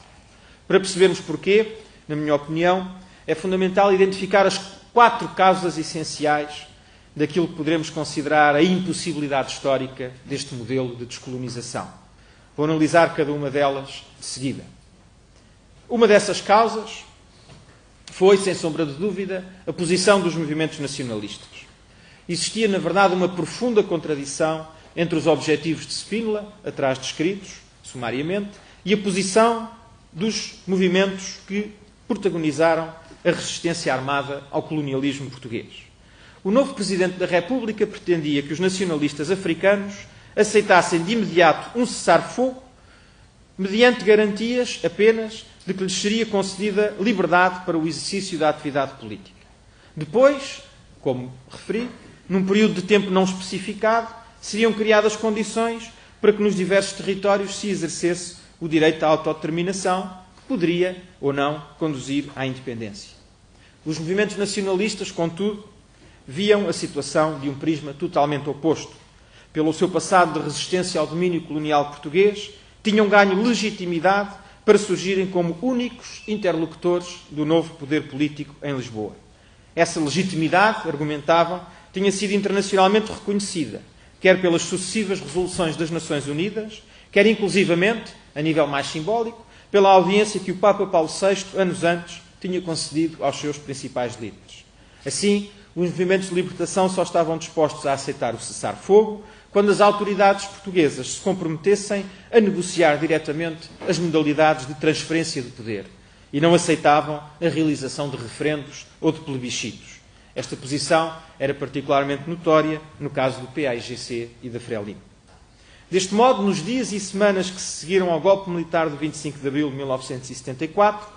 Para percebermos porquê, na minha opinião, é fundamental identificar as 4 causas essenciais daquilo que poderemos considerar a impossibilidade histórica deste modelo de descolonização. Vou analisar cada uma delas de seguida. Uma dessas causas foi, sem sombra de dúvida, a posição dos movimentos nacionalistas. Existia, na verdade, uma profunda contradição entre os objetivos de Spínola, atrás descritos, sumariamente, e a posição dos movimentos que protagonizaram a resistência armada ao colonialismo português. O novo Presidente da República pretendia que os nacionalistas africanos aceitassem de imediato um cessar-fogo, mediante garantias apenas de que lhes seria concedida liberdade para o exercício da atividade política. Depois, como referi, num período de tempo não especificado, seriam criadas condições para que nos diversos territórios se exercesse o direito à autodeterminação, poderia ou não conduzir à independência. Os movimentos nacionalistas, contudo, viam a situação de um prisma totalmente oposto. Pelo seu passado de resistência ao domínio colonial português, tinham ganho legitimidade para surgirem como únicos interlocutores do novo poder político em Lisboa. Essa legitimidade, argumentavam, tinha sido internacionalmente reconhecida, quer pelas sucessivas resoluções das Nações Unidas, quer inclusivamente, a nível mais simbólico, pela audiência que o Papa Paulo VI, anos antes, tinha concedido aos seus principais líderes. Assim, os movimentos de libertação só estavam dispostos a aceitar o cessar-fogo quando as autoridades portuguesas se comprometessem a negociar diretamente as modalidades de transferência de poder e não aceitavam a realização de referendos ou de plebiscitos. Esta posição era particularmente notória no caso do PAIGC e da Frelimo. Deste modo, nos dias e semanas que se seguiram ao golpe militar do 25 de abril de 1974,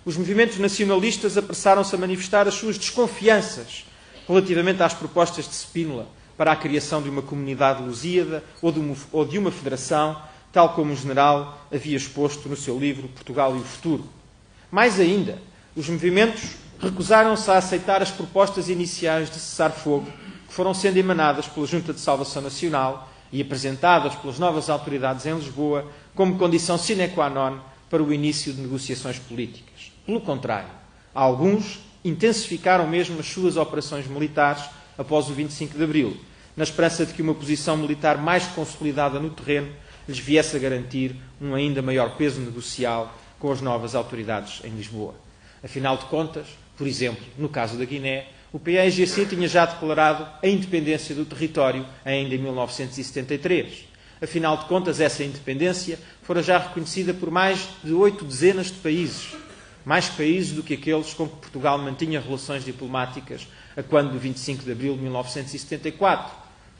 os movimentos nacionalistas apressaram-se a manifestar as suas desconfianças relativamente às propostas de Spínola para a criação de uma comunidade lusíada ou de uma federação, tal como o general havia exposto no seu livro Portugal e o Futuro. Mais ainda, os movimentos recusaram-se a aceitar as propostas iniciais de cessar-fogo que foram sendo emanadas pela Junta de Salvação Nacional e apresentadas pelas novas autoridades em Lisboa como condição sine qua non para o início de negociações políticas. Pelo contrário, alguns intensificaram mesmo as suas operações militares após o 25 de abril, na esperança de que uma posição militar mais consolidada no terreno lhes viesse a garantir um ainda maior peso negocial com as novas autoridades em Lisboa. Afinal de contas, por exemplo, no caso da Guiné, o PAIGC tinha já declarado a independência do território ainda em 1973. Afinal de contas, essa independência fora já reconhecida por mais de 8 dezenas de países, mais países do que aqueles com que Portugal mantinha relações diplomáticas a quando do 25 de abril de 1974.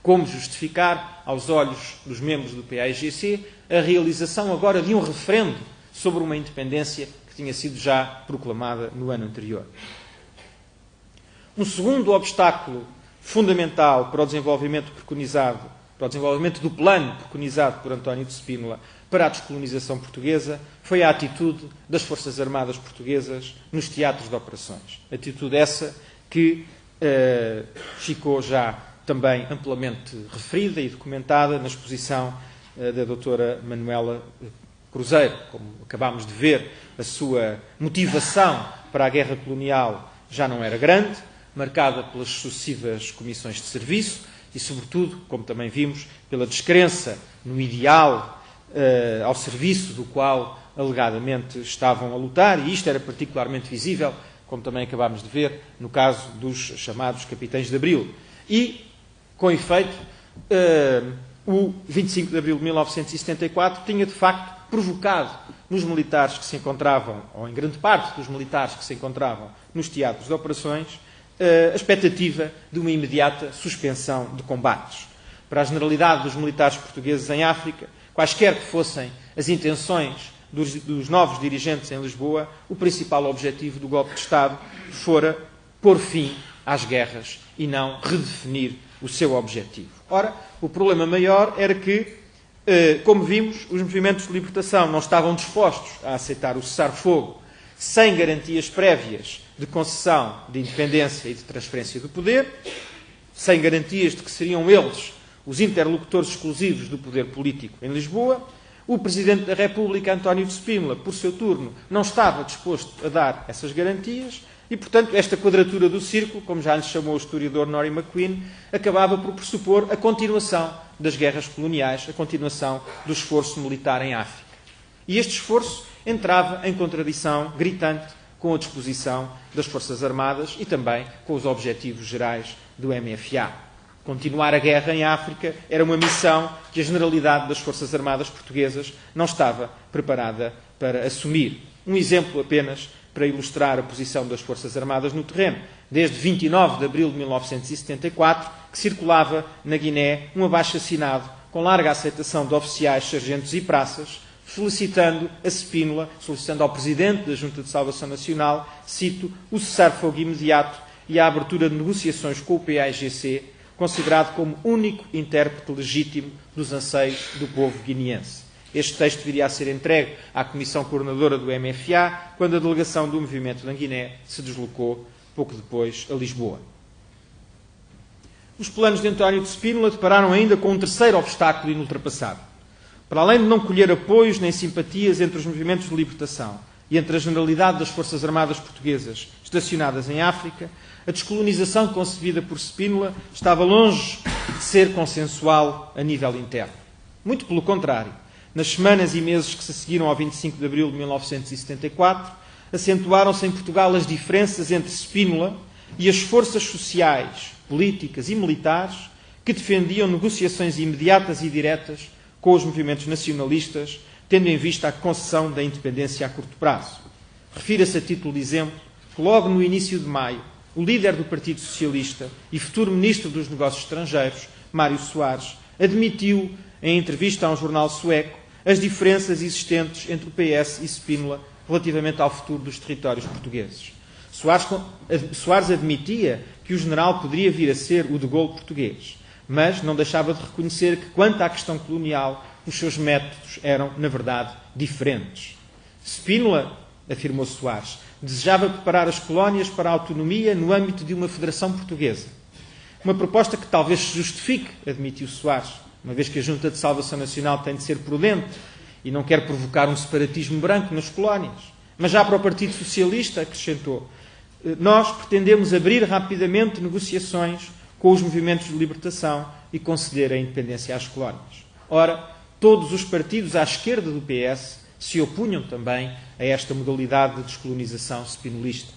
Como justificar, aos olhos dos membros do PAIGC, a realização agora de um referendo sobre uma independência que tinha sido já proclamada no ano anterior? Um segundo obstáculo fundamental para o desenvolvimento do plano preconizado por António de Spínola para a descolonização portuguesa foi a atitude das Forças Armadas Portuguesas nos teatros de operações. Atitude essa que ficou já também amplamente referida e documentada na exposição da doutora Manuela Cruzeiro. Como acabámos de ver, a sua motivação para a guerra colonial já não era grande, marcada pelas sucessivas comissões de serviço e, sobretudo, como também vimos, pela descrença no ideal ao serviço do qual alegadamente estavam a lutar, e isto era particularmente visível, como também acabámos de ver, no caso dos chamados Capitães de Abril. E, com efeito, o 25 de abril de 1974 tinha, de facto, provocado nos militares que se encontravam, ou em grande parte dos militares que se encontravam nos teatros de operações, a expectativa de uma imediata suspensão de combates. Para a generalidade dos militares portugueses em África, quaisquer que fossem as intenções dos novos dirigentes em Lisboa, o principal objetivo do golpe de Estado fora pôr fim às guerras e não redefinir o seu objetivo. Ora, o problema maior era que, como vimos, os movimentos de libertação não estavam dispostos a aceitar o cessar-fogo sem garantias prévias de concessão de independência e de transferência do poder, sem garantias de que seriam eles os interlocutores exclusivos do poder político em Lisboa. O Presidente da República, António de Spínola, por seu turno, não estava disposto a dar essas garantias e, portanto, esta quadratura do círculo, como já lhe chamou o historiador Norrie McQueen, acabava por pressupor a continuação das guerras coloniais, a continuação do esforço militar em África. E este esforço entrava em contradição gritante com a disposição das Forças Armadas e também com os objetivos gerais do MFA. Continuar a guerra em África era uma missão que a generalidade das Forças Armadas portuguesas não estava preparada para assumir. Um exemplo apenas para ilustrar a posição das Forças Armadas no terreno. Desde 29 de abril de 1974, que circulava na Guiné um abaixo-assinado com larga aceitação de oficiais, sargentos e praças, solicitando a Spínola, solicitando ao Presidente da Junta de Salvação Nacional, cito, o cessar-fogo imediato e a abertura de negociações com o PAIGC, considerado como único intérprete legítimo dos anseios do povo guineense. Este texto viria a ser entregue à Comissão Coordenadora do MFA, quando a delegação do movimento da Guiné se deslocou, pouco depois, a Lisboa. Os planos de António de Spínola depararam ainda com um terceiro obstáculo inultrapassado. Para além de não colher apoios nem simpatias entre os movimentos de libertação e entre a generalidade das Forças Armadas Portuguesas estacionadas em África, a descolonização concebida por Spínola estava longe de ser consensual a nível interno. Muito pelo contrário, nas semanas e meses que se seguiram ao 25 de abril de 1974, acentuaram-se em Portugal as diferenças entre Spínola e as forças sociais, políticas e militares que defendiam negociações imediatas e diretas com os movimentos nacionalistas, tendo em vista a concessão da independência a curto prazo. Refira-se a título de exemplo que logo no início de maio, o líder do Partido Socialista e futuro Ministro dos Negócios Estrangeiros, Mário Soares, admitiu, em entrevista a um jornal sueco, as diferenças existentes entre o PS e Spínola relativamente ao futuro dos territórios portugueses. Soares admitia que o general poderia vir a ser o de Gaulle português, mas não deixava de reconhecer que, quanto à questão colonial, os seus métodos eram, na verdade, diferentes. Spínola, afirmou Soares, desejava preparar as colónias para a autonomia no âmbito de uma federação portuguesa. Uma proposta que talvez se justifique, admitiu Soares, uma vez que a Junta de Salvação Nacional tem de ser prudente e não quer provocar um separatismo branco nas colónias. Mas já para o Partido Socialista, acrescentou, nós pretendemos abrir rapidamente negociações com os movimentos de libertação e conceder a independência às colónias. Ora, todos os partidos à esquerda do PS se opunham também a esta modalidade de descolonização spinolista.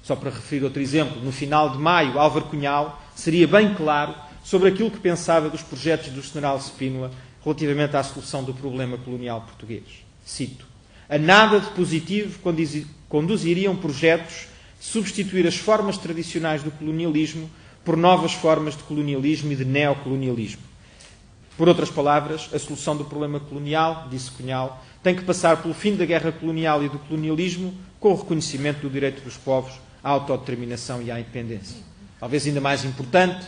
Só para referir outro exemplo, no final de maio, Álvaro Cunhal seria bem claro sobre aquilo que pensava dos projetos do general Spínola relativamente à solução do problema colonial português. Cito, a nada de positivo conduziriam projetos de substituir as formas tradicionais do colonialismo por novas formas de colonialismo e de neocolonialismo. Por outras palavras, a solução do problema colonial, disse Cunhal, tem que passar pelo fim da guerra colonial e do colonialismo com o reconhecimento do direito dos povos à autodeterminação e à independência. Talvez ainda mais importante,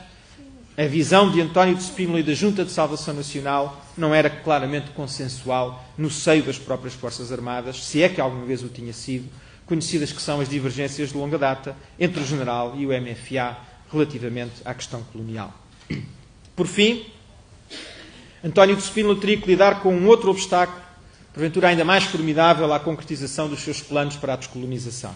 a visão de António de Spínola e da Junta de Salvação Nacional não era claramente consensual no seio das próprias Forças Armadas, se é que alguma vez o tinha sido, conhecidas que são as divergências de longa data entre o general e o MFA relativamente à questão colonial. Por fim, António de Spínola teria que lidar com um outro obstáculo, porventura ainda mais formidável à concretização dos seus planos para a descolonização.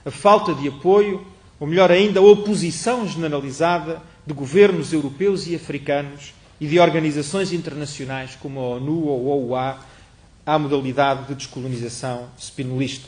A falta de apoio, ou melhor ainda, a oposição generalizada de governos europeus e africanos e de organizações internacionais como a ONU ou a OUA à modalidade de descolonização spinolista.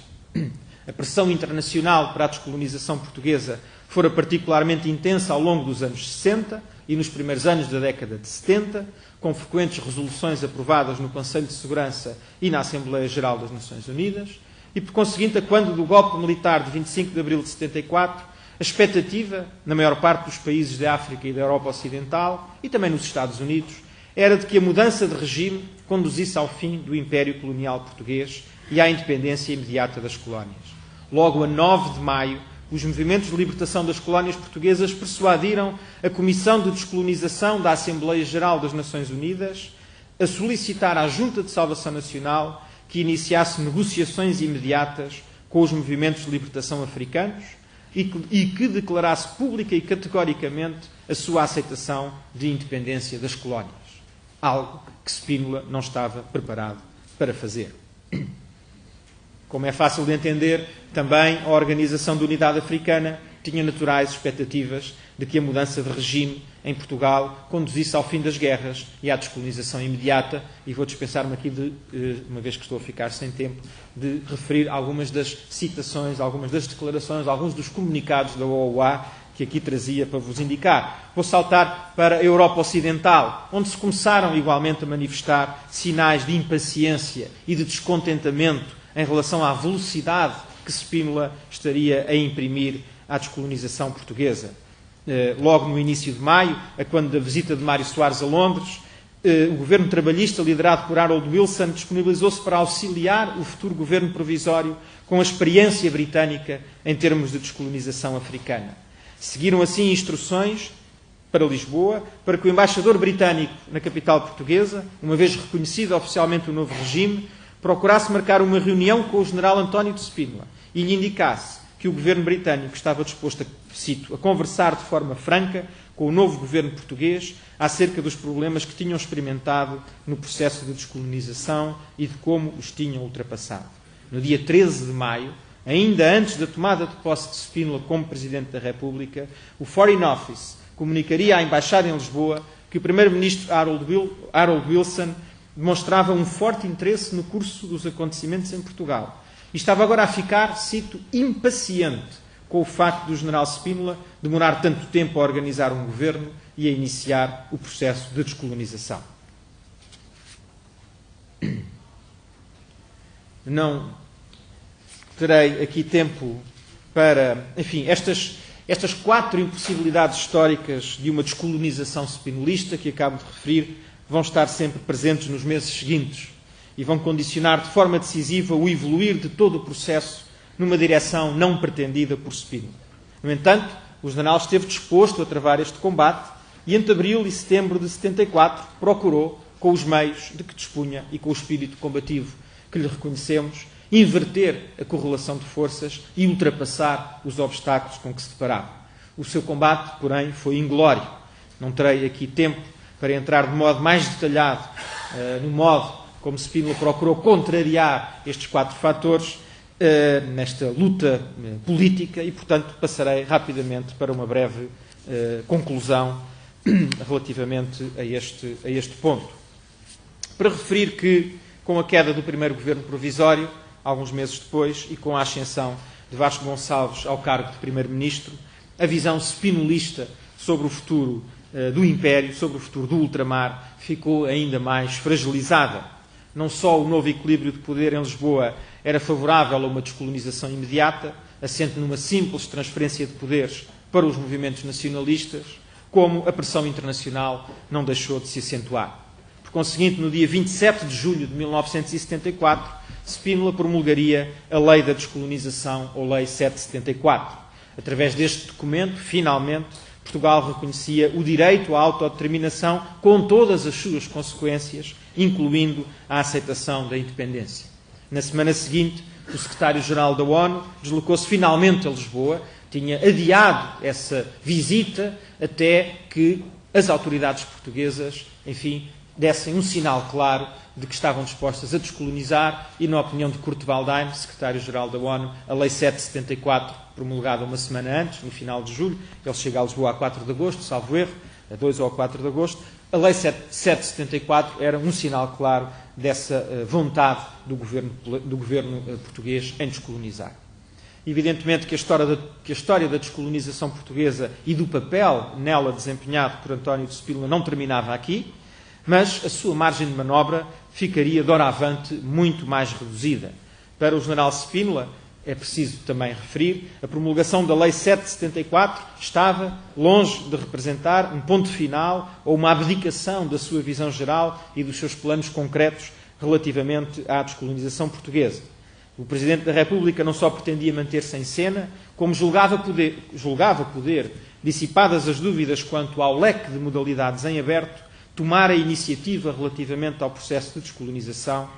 A pressão internacional para a descolonização portuguesa fora particularmente intensa ao longo dos anos 60 e nos primeiros anos da década de 70, com frequentes resoluções aprovadas no Conselho de Segurança e na Assembleia Geral das Nações Unidas, e por conseguinte, a quando do golpe militar de 25 de abril de 74, a expectativa, na maior parte dos países da África e da Europa Ocidental, e também nos Estados Unidos, era de que a mudança de regime conduzisse ao fim do Império Colonial Português e à independência imediata das colónias. Logo a 9 de maio, os movimentos de libertação das colónias portuguesas persuadiram a Comissão de Descolonização da Assembleia Geral das Nações Unidas a solicitar à Junta de Salvação Nacional que iniciasse negociações imediatas com os movimentos de libertação africanos e que declarasse pública e categoricamente a sua aceitação de independência das colónias. Algo que Spínola não estava preparado para fazer. Como é fácil de entender, também a Organização da Unidade Africana tinha naturais expectativas de que a mudança de regime em Portugal conduzisse ao fim das guerras e à descolonização imediata, e vou dispensar-me aqui, uma vez que estou a ficar sem tempo, de referir algumas das citações, algumas das declarações, alguns dos comunicados da OUA que aqui trazia para vos indicar. Vou saltar para a Europa Ocidental, onde se começaram igualmente a manifestar sinais de impaciência e de descontentamento em relação à velocidade que Spínola estaria a imprimir à descolonização portuguesa. Logo no início de maio, a quando da visita de Mário Soares a Londres, o governo trabalhista, liderado por Harold Wilson, disponibilizou-se para auxiliar o futuro governo provisório com a experiência britânica em termos de descolonização africana. Seguiram assim instruções para Lisboa, para que o embaixador britânico na capital portuguesa, uma vez reconhecido oficialmente o novo regime, procurasse marcar uma reunião com o general António de Spínola e lhe indicasse que o governo britânico estava disposto, cito, a conversar de forma franca com o novo governo português acerca dos problemas que tinham experimentado no processo de descolonização e de como os tinham ultrapassado. No dia 13 de maio, ainda antes da tomada de posse de Spínola como Presidente da República, o Foreign Office comunicaria à Embaixada em Lisboa que o Primeiro-Ministro Harold Wilson demonstrava um forte interesse no curso dos acontecimentos em Portugal e estava agora a ficar, cito, impaciente com o facto do general Spínola demorar tanto tempo a organizar um governo e a iniciar o processo de descolonização. Não terei aqui tempo para... Enfim, estas 4 impossibilidades históricas de uma descolonização spinolista que acabo de referir vão estar sempre presentes nos meses seguintes e vão condicionar de forma decisiva o evoluir de todo o processo numa direção não pretendida por Spínola. No entanto, o general esteve disposto a travar este combate e entre abril e setembro de 74 procurou, com os meios de que dispunha e com o espírito combativo que lhe reconhecemos, inverter a correlação de forças e ultrapassar os obstáculos com que se deparava. O seu combate, porém, foi inglório. Não terei aqui tempo para entrar de modo mais detalhado no modo como Spínola procurou contrariar estes 4 fatores nesta luta política e, portanto, passarei rapidamente para uma breve conclusão relativamente a este ponto. Para referir que, com a queda do primeiro governo provisório, alguns meses depois, e com a ascensão de Vasco Gonçalves ao cargo de Primeiro-Ministro, a visão spinolista sobre o futuro do Império, sobre o futuro do ultramar, ficou ainda mais fragilizada. Não só o novo equilíbrio de poder em Lisboa era favorável a uma descolonização imediata, assente numa simples transferência de poderes para os movimentos nacionalistas, como a pressão internacional não deixou de se acentuar. Por conseguinte, no dia 27 de julho de 1974, Spínola promulgaria a Lei da Descolonização, ou Lei 774. Através deste documento, finalmente, Portugal reconhecia o direito à autodeterminação com todas as suas consequências, incluindo a aceitação da independência. Na semana seguinte, o secretário-geral da ONU deslocou-se finalmente a Lisboa, tinha adiado essa visita até que as autoridades portuguesas, enfim, dessem um sinal claro de que estavam dispostas a descolonizar e, na opinião de Kurt Waldheim, secretário-geral da ONU, a Lei 774, promulgada uma semana antes, no final de julho, ele chega a Lisboa a 4 de agosto, salvo erro, a 2 ou a 4 de agosto, a Lei 774 era um sinal claro dessa vontade do governo português em descolonizar. Evidentemente que a história da descolonização portuguesa e do papel nela desempenhado por António de Spínola não terminava aqui, mas a sua margem de manobra ficaria doravante muito mais reduzida. Para o general Spínola, é preciso também referir, a promulgação da Lei 774 estava longe de representar um ponto final ou uma abdicação da sua visão geral e dos seus planos concretos relativamente à descolonização portuguesa. O Presidente da República não só pretendia manter-se em cena, como julgava poder, dissipadas as dúvidas quanto ao leque de modalidades em aberto, tomar a iniciativa relativamente ao processo de descolonização,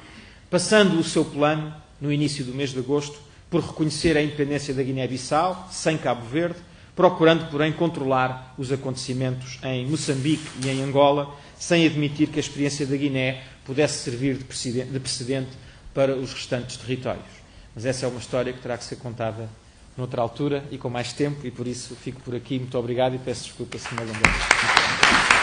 passando o seu plano, no início do mês de agosto, por reconhecer a independência da Guiné-Bissau, sem Cabo Verde, procurando, porém, controlar os acontecimentos em Moçambique e em Angola, sem admitir que a experiência da Guiné pudesse servir de precedente para os restantes territórios. Mas essa é uma história que terá que ser contada noutra altura e com mais tempo, e por isso fico por aqui. Muito obrigado e peço desculpa se me alonguei.